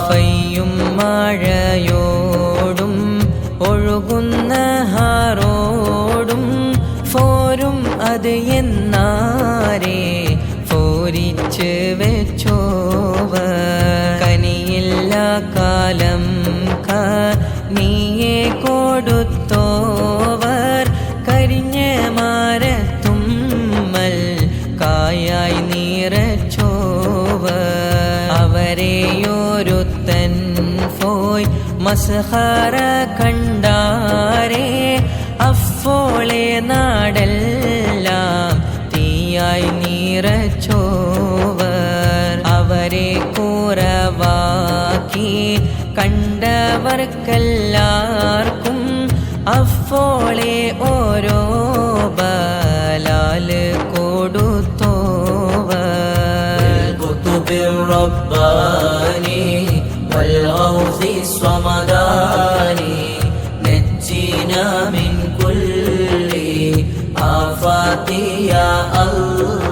പെയ്യും മഴയോടും ഒഴുകുന്ന ഹാറോടും ഫോരും അത് എന്നാരേ ഫോരിച്ച് വെച്ചോവർ കനിയില്ല കാലം നീയെ കൊടുത്തോവർ കരിഞ്ഞ മരത്തുമ്മൽ കായായി നിറച്ചോവർ അവരെയൊരുത്തൻ പോയി മസ്ഹറ കണ്ടാരേ അഫോളെ നാടെല്ലാം തീയായി നിറച്ചോവർ അവരെ കുറവാക്കി കണ്ടവർക്കെല്ലാവർക്കും അഫോളെ ഓരോ ബലാല് കൊടുത്തോവർ റബ്ബാനി വൽഗൗസി സ്വമദാനി നജ്ജിനാ മിൻ കുല്ലി ആഫാതി യാ അല്ലാഹ്